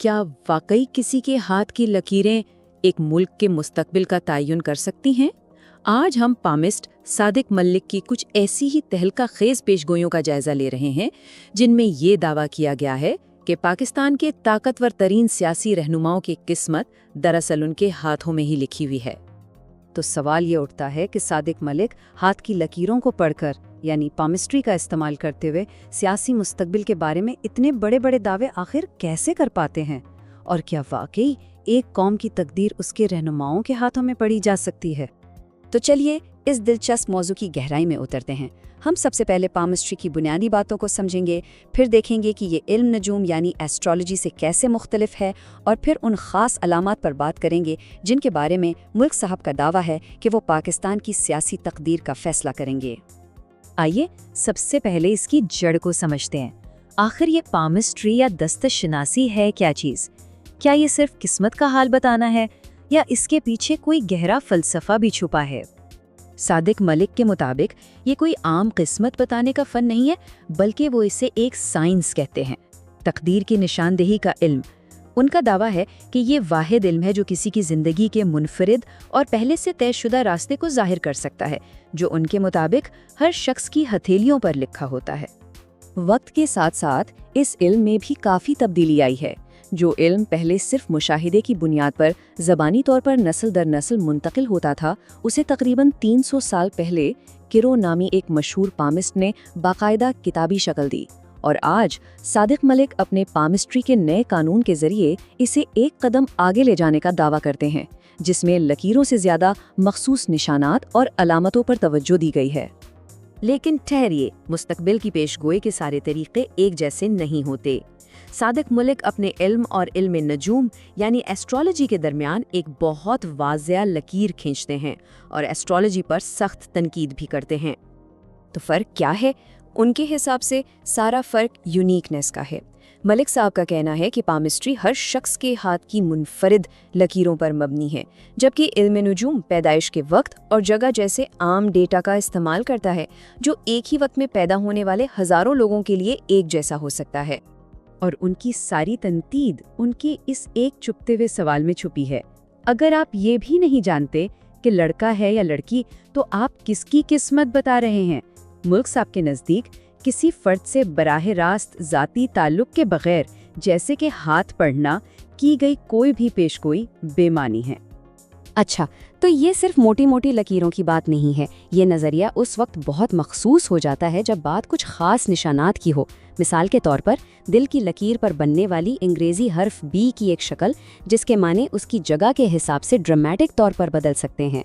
کیا واقعی کسی کے ہاتھ کی لکیریں ایک ملک کے مستقبل کا تعین کر سکتی ہیں؟ آج ہم پامسٹ صادق ملک کی کچھ ایسی ہی تہلکہ خیز پیشگوئیوں کا جائزہ لے رہے ہیں جن میں یہ دعویٰ کیا گیا ہے کہ پاکستان کے طاقتور ترین سیاسی رہنماؤں کی قسمت دراصل ان کے ہاتھوں میں ہی لکھی ہوئی ہے۔ تو سوال یہ اٹھتا ہے کہ صادق ملک ہاتھ کی لکیروں کو پڑھ کر یعنی پامسٹری کا استعمال کرتے ہوئے سیاسی مستقبل کے بارے میں اتنے بڑے بڑے دعوے آخر کیسے کر پاتے ہیں؟ اور کیا واقعی ایک قوم کی تقدیر اس کے رہنماؤں کے ہاتھوں میں پڑھی جا سکتی ہے؟ تو چلیے اس دلچسپ موضوع کی گہرائی میں اترتے ہیں۔ ہم سب سے پہلے پامسٹری کی بنیادی باتوں کو سمجھیں گے، پھر دیکھیں گے کہ یہ علم نجوم یعنی ایسٹرالوجی سے کیسے مختلف ہے، اور پھر ان خاص علامات پر بات کریں گے جن کے بارے میں ملک صاحب کا دعویٰ ہے کہ وہ پاکستان کی سیاسی تقدیر کا فیصلہ کریں گے۔ آئیے سب سے پہلے اس کی جڑ کو سمجھتے ہیں۔ آخر یہ پامسٹری یا دستہ شناسی ہے کیا چیز؟ کیا یہ صرف قسمت کا حال بتانا ہے یا اس کے پیچھے کوئی گہرا فلسفہ بھی چھپا ہے؟ صادق ملک کے مطابق یہ کوئی عام قسمت بتانے کا فن نہیں ہے، بلکہ وہ اسے ایک سائنس کہتے ہیں، تقدیر کی نشاندہی کا علم۔ ان کا دعویٰ ہے کہ یہ واحد علم ہے جو کسی کی زندگی کے منفرد اور پہلے سے طے شدہ راستے کو ظاہر کر سکتا ہے، جو ان کے مطابق ہر شخص کی ہتھیلیوں پر لکھا ہوتا ہے۔ وقت کے ساتھ ساتھ اس علم میں بھی کافی تبدیلی آئی ہے۔ جو علم پہلے صرف مشاہدے کی بنیاد پر زبانی طور پر نسل در نسل منتقل ہوتا تھا، اسے تقریباً 300 سال پہلے کرو نامی ایک مشہور پامسٹ نے باقاعدہ کتابی شکل دی، اور آج صادق ملک اپنے پامسٹری کے نئے قانون کے ذریعے اسے ایک قدم آگے لے جانے کا دعویٰ کرتے ہیں، جس میں لکیروں سے زیادہ مخصوص نشانات اور علامتوں پر توجہ دی گئی ہے۔ لیکن ٹھہریے، مستقبل کی پیشگوئی کے سارے طریقے ایک جیسے نہیں ہوتے۔ صادق ملک اپنے علم اور علم نجوم یعنی ایسٹرالوجی کے درمیان ایک بہت واضح لکیر کھینچتے ہیں اور ایسٹرالوجی پر سخت تنقید بھی کرتے ہیں۔ تو فرق کیا ہے؟ ان کے حساب سے سارا فرق یونیکنیس کا ہے۔ ملک صاحب کا کہنا ہے کہ پامسٹری ہر شخص کے ہاتھ کی منفرد لکیروں پر مبنی ہے، جبکہ علم نجوم پیدائش کے وقت اور جگہ جیسے عام ڈیٹا کا استعمال کرتا ہے جو ایک ہی وقت میں پیدا ہونے والے ہزاروں لوگوں کے لیے ایک جیسا ہو سکتا ہے۔ اور ان کی ساری تنقید ان کے اس ایک چھپتے ہوئے سوال میں چھپی ہے۔ اگر آپ یہ بھی نہیں جانتے کہ لڑکا ہے یا لڑکی تو آپ کس کی قسمت بتا رہے ہیں؟ ملک صاحب کے نزدیک کسی فرد سے براہ راست ذاتی تعلق کے بغیر جیسے کہ ہاتھ پڑھنا کی گئی کوئی بھی پیشگوئی بے معنی ہے۔ اچھا، تو یہ صرف موٹی موٹی لکیروں کی بات نہیں ہے۔ یہ نظریہ اس وقت بہت مخصوص ہو جاتا ہے جب بات کچھ خاص نشانات کی ہو۔ مثال کے طور پر دل کی لکیر پر بننے والی انگریزی حرف بی کی ایک شکل، جس کے معنی اس کی جگہ کے حساب سے ڈرامٹک طور پر بدل سکتے ہیں۔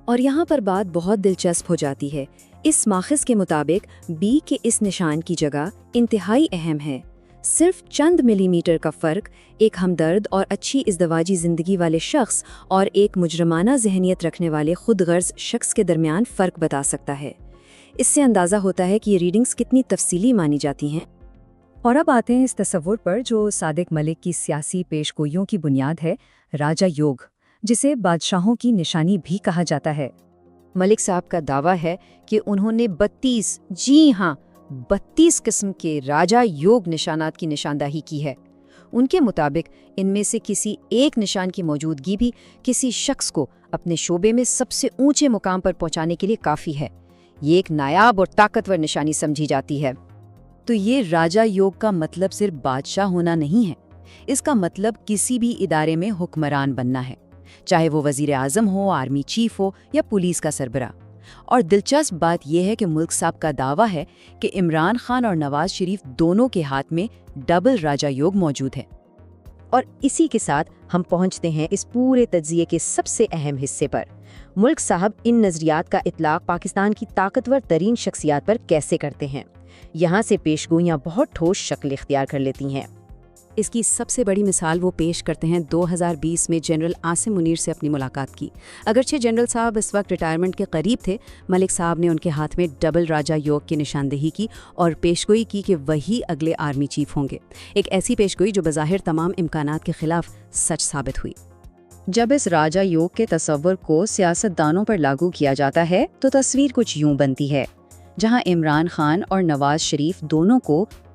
اور یہاں پر بات بہت دلچسپ ہو جاتی ہے۔ اس ماخذ کے مطابق بی کے اس نشان کی جگہ انتہائی اہم ہے۔ صرف چند ملی میٹر کا فرق ایک ہمدرد اور اچھی ازدواجی زندگی والے شخص اور ایک مجرمانہ ذہنیت رکھنے والے خود غرض شخص کے درمیان فرق بتا سکتا ہے۔ اس سے اندازہ ہوتا ہے کہ یہ ریڈنگز کتنی تفصیلی مانی جاتی ہیں۔ اور اب آتے ہیں اس تصور پر جو صادق ملک کی سیاسی پیشگوئیوں کی بنیاد ہے، راجا یوگ، جسے بادشاہوں کی نشانی بھی کہا جاتا ہے۔ ملک صاحب کا دعویٰ ہے کہ انہوں نے 32 قسم کے راجا یوگ نشانات کی نشاندہی کی ہے۔ ان کے مطابق ان میں سے کسی ایک نشان کی موجودگی بھی کسی شخص کو اپنے شعبے میں سب سے اونچے مقام پر پہنچانے کے لیے کافی ہے۔ یہ ایک نایاب اور طاقتور نشانی سمجھی جاتی ہے۔ تو یہ راجا یوگ کا مطلب صرف بادشاہ ہونا نہیں ہے، اس کا مطلب کسی بھی ادارے میں حکمران بننا ہے، چاہے وہ وزیر اعظم ہو، آرمی چیف ہو یا پولیس کا سربراہ۔ اور دلچسپ بات یہ ہے کہ ملک صاحب کا دعویٰ ہے کہ عمران خان اور نواز شریف دونوں کے ہاتھ میں ڈبل راجا یوگ موجود ہے۔ اور اسی کے ساتھ ہم پہنچتے ہیں اس پورے تجزیے کے سب سے اہم حصے پر۔ ملک صاحب ان نظریات کا اطلاق پاکستان کی طاقتور ترین شخصیات پر کیسے کرتے ہیں؟ یہاں سے پیشگوئیاں بہت ٹھوس شکل اختیار کر لیتی ہیں۔ اس کی سب سے بڑی مثال وہ پیش کرتے ہیں 2020 میں جنرل عاصم منیر سے اپنی ملاقات کی۔ اگرچہ جنرل صاحب اس وقت ریٹائرمنٹ کے قریب تھے، ملک صاحب نے ان کے ہاتھ میں ڈبل راجا یوگ کی نشاندہی کی اور پیشگوئی کی کہ وہی اگلے آرمی چیف ہوں گے، ایک ایسی پیشگوئی جو بظاہر تمام امکانات کے خلاف سچ ثابت ہوئی۔ جب اس راجا یوگ کے تصور کو سیاست دانوں پر لاگو کیا جاتا ہے تو تصویر کچھ یوں بنتی ہے، جہاں عمران خان اور نواز شریف دونوں کو